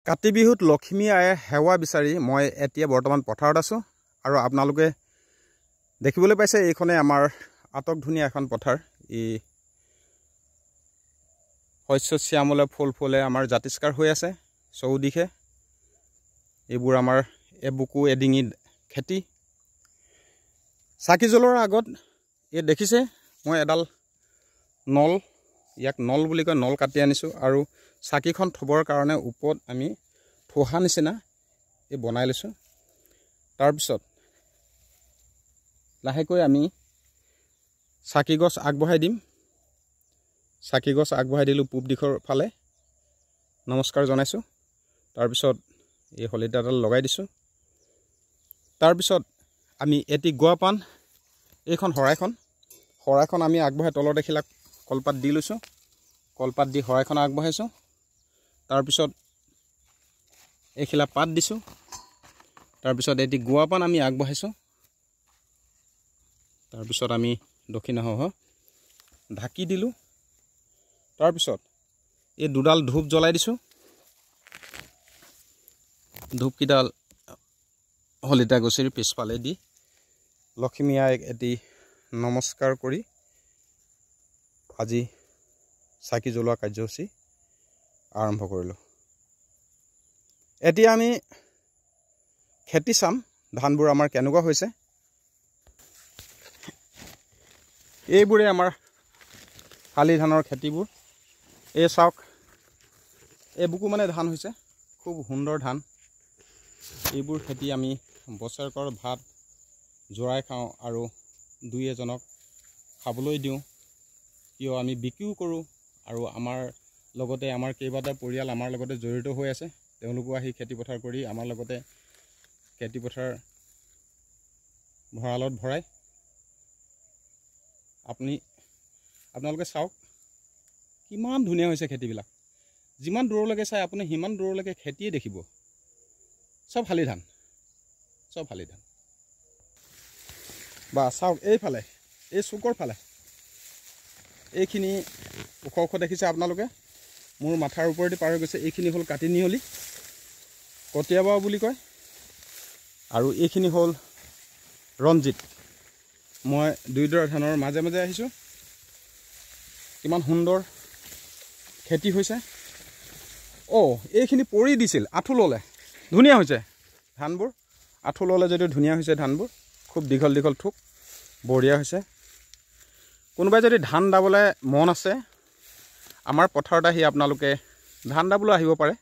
কাতি বিহুত লক্ষ্মী আয়ে সেৱা বিচাৰি মই এতিয়া বৰ্তমান পথাৰত আছো আৰু আপোনালোকে দেখিবলৈ পাইছে এইখনে আমাৰ আটক ধুনীয়া এখন পথাৰ। ই শস্য শ্যামলে ফুল ফুলে আমাৰ জাতিষ্কাৰ হৈ আছে চৌদিশে। এইবোৰ আমাৰ এবুকু এডিঙি খেতি। চাকি জ্বলোৱাৰ আগত এই দেখিছে মই এডাল নল, ইয়াক নল বুলি কয়, নল কাটি আনিছো আৰু চাকিখন থবৰ কাৰণে ওপৰত আমি থোহা নিচিনা এই বনাই লৈছোঁ। তাৰপিছত লাহেকৈ আমি চাকি গছ আগবঢ়াই দিম। চাকি গছ আগবঢ়াই দিলোঁ পূব দিশৰ ফালে, নমস্কাৰ জনাইছোঁ। তাৰপিছত এই শলিতাডাল লগাই দিছোঁ। তাৰপিছত আমি এটি গুৱা পাণ, এইখন শৰাইখন আমি আগবঢ়াই তলত এখিলা কলপাত দি লৈছোঁ। কলপাত দি শৰাইখন আগবঢ়াইছোঁ। তাৰপিছত এইখিলা পাত দিছোঁ। তাৰপিছত এটি গুৱা পাণ আমি আগবঢ়াইছোঁ। তাৰপিছত আমি দক্ষিণাসহ ঢাকি দিলোঁ। তাৰপিছত এই দুডাল ধূপ জ্বলাই দিছোঁ। ধূপকেইডাল শলিতা গছিৰ পিছফালে দি লক্ষ্মী আইক এটি নমস্কাৰ কৰি আজি চাকি জ্বলোৱা কাৰ্যসূচী আৰম্ভ কৰিলোঁ। এতিয়া আমি খেতি চাম, ধানবোৰ আমাৰ কেনেকুৱা হৈছে। এইবোৰে আমাৰ শালি ধানৰ খেতিবোৰ। এই চাওক, এইবুকু মানে ধান হৈছে, খুব সুন্দৰ ধান। এইবোৰ খেতি আমি বছৰেকৰ ভাত জোৰাই খাওঁ আৰু দুই এজনক খাবলৈ দিওঁ, কিয় আমি বিক্ৰীও কৰোঁ আৰু আমাৰ লগতে আমাৰ কেইবাটা পৰিয়াল আমাৰ লগতে জড়িত হৈ আছে। তেওঁলোকো আহি খেতিপথাৰ কৰি আমাৰ লগতে খেতিপথাৰ ভঁৰালত ভৰাই। আপোনালোকে চাওক কিমান ধুনীয়া হৈছে খেতিবিলাক। যিমান দূৰলৈকে চাই আপুনি সিমান দূৰলৈকে খেতিয়ে দেখিব, চব শালি ধান, চব শালি ধান। বা চাওক এইফালে, এই চুকৰ ফালে এইখিনি ওখ ওখ দেখিছে আপোনালোকে, মোৰ মাথাৰ ওপৰেদি পাৰ হৈ গৈছে। এইখিনি হ'ল কাটি নিহলি, কটীয়াবা বুলি কয়, আৰু এইখিনি হ'ল ৰঞ্জিত। মই দুয়োডৰা ধানৰ মাজে মাজে আহিছোঁ। কিমান সুন্দৰ খেতি হৈছে। এইখিনি পৰি দিছিল, আঁঠু ল'লে, ধুনীয়া হৈছে ধানবোৰ। আঁঠু ল'লে যদিও ধুনীয়া হৈছে ধানবোৰ, খুব দীঘল দীঘল থোক, বঢ়িয়া হৈছে। কোনোবাই যদি ধান দাবলৈ মন আছে, আমাৰ পথাৰত আহি আপোনালোকে ধান দাবলৈ আহিব পাৰে।